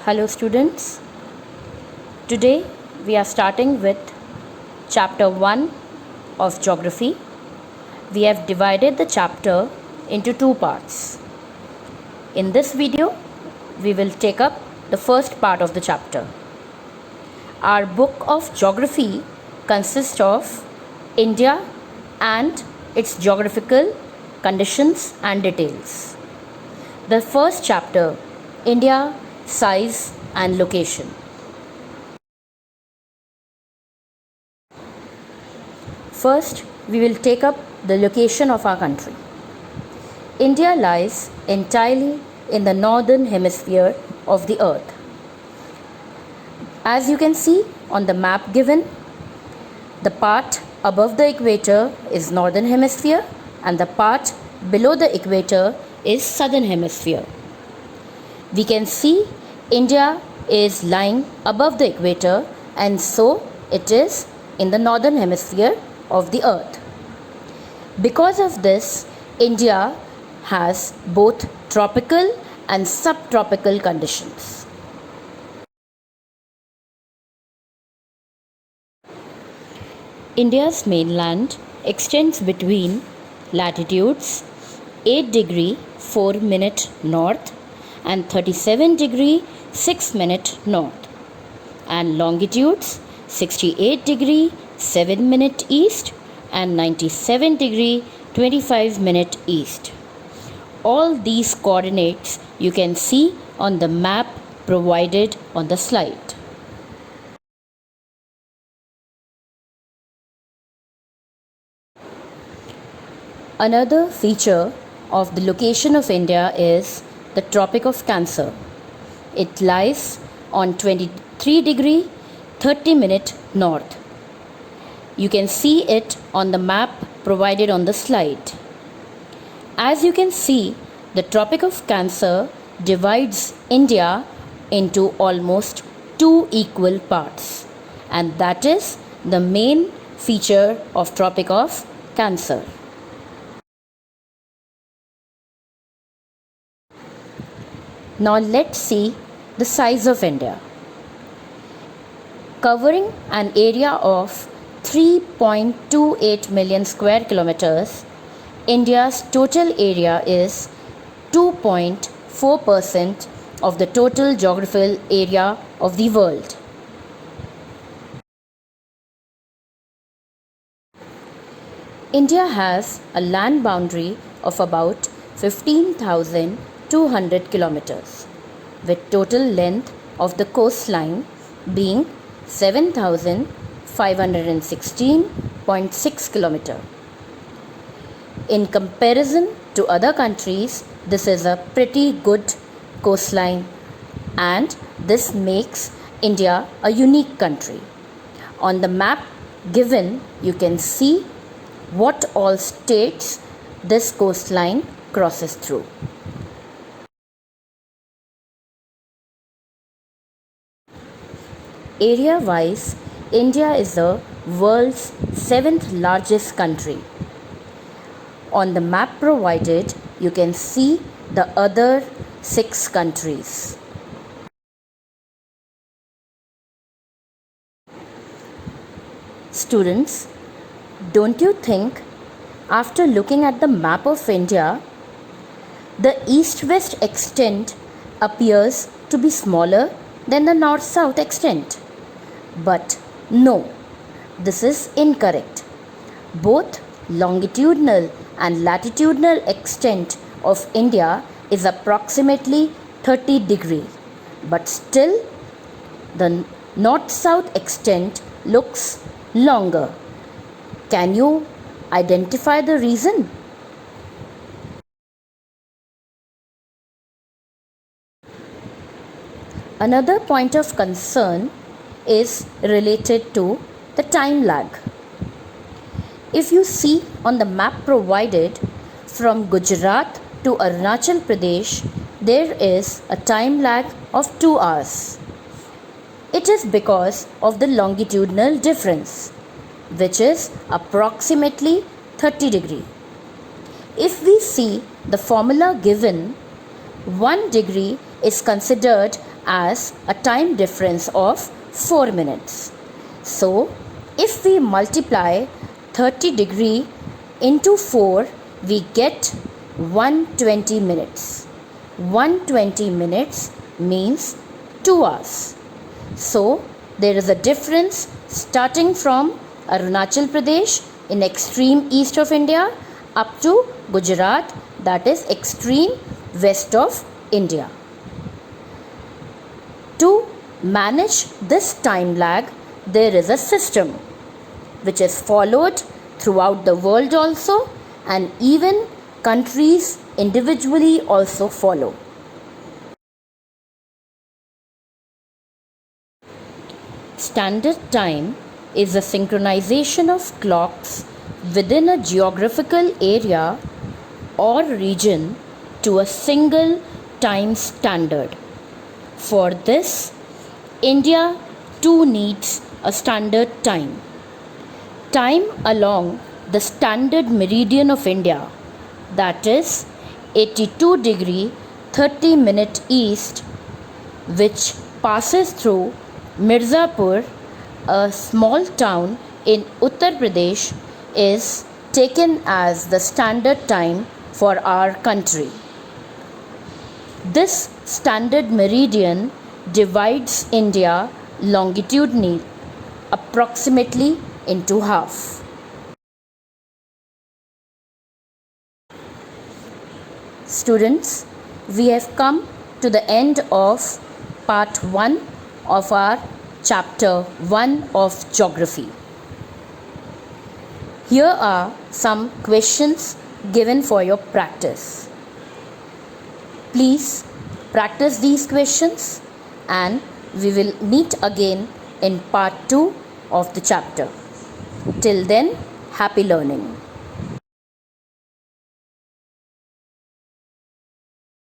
Hello students, today we are starting with chapter 1 of geography. We have divided the chapter into two parts. In this video, we will take up the first part of the chapter. Our book of geography consists of India and its geographical conditions and details. The first chapter, India, size and location. First, we will take up the location of our country. India lies entirely in the northern hemisphere of the earth. As you can see on the map given, the part above the equator is northern hemisphere and the part below the equator is southern hemisphere. We can see India is lying above the equator and so it is in the northern hemisphere of the earth. Because of this, India has both tropical and subtropical conditions. India's mainland extends between latitudes 8 degree 4 minute north and 37 degree 6 minute north and longitudes 68 degree 7 minute east and 97 degree 25 minute east. All these coordinates you can see on the map provided on the slide. Another feature of the location of India is the Tropic of Cancer. It lies on 23 degree 30 minute north. You can see it on the map provided on the slide. As you can see, the Tropic of Cancer divides India into almost two equal parts, and that is the main feature of Tropic of Cancer. Now let's see the size of India. Covering an area of 3.28 million square kilometers, India's total area is 2.4% of the total geographical area of the world. India has a land boundary of about 15,200 kilometers, with total length of the coastline being 7,516.6 kilometers. In comparison to other countries, this is a pretty good coastline and this makes India a unique country. On the map given, you can see what all states this coastline crosses through. Area-wise, India is the world's 7th largest country. On the map provided, you can see the other 6 countries. Students, don't you think after looking at the map of India, the east-west extent appears to be smaller than the north-south extent? But no, this is incorrect. Both longitudinal and latitudinal extent of India is approximately 30 degrees, but still the north-south extent looks longer. Can you identify the reason? Another point of concern is related to the time lag. If you see on the map provided, from Gujarat to Arunachal Pradesh, there is a time lag of 2 hours. It is because of the longitudinal difference, which is approximately 30 degrees. If we see the formula given, 1 degree is considered as a time difference of 4 minutes. So, if we multiply 30 degree into 4, we get 120 minutes. 120 minutes means 2 hours. So, there is a difference starting from Arunachal Pradesh in extreme east of India up to Gujarat, that is extreme west of India. To manage this time lag, there is a system which is followed throughout the world also, and even countries individually also follow. Standard time is a synchronization of clocks within a geographical area or region to a single time standard. For this, India too needs a standard time. Time along the standard meridian of India, that is 82 degree 30 minute east, which passes through Mirzapur, a small town in Uttar Pradesh, is taken as the standard time for our country. This standard meridian divides India longitudinally approximately into half. Students, we have come to the end of part 1 of our chapter 1 of geography. Here are some questions given for your practice. Please practice these questions and we will meet again in part 2 of the chapter. Till then, happy learning.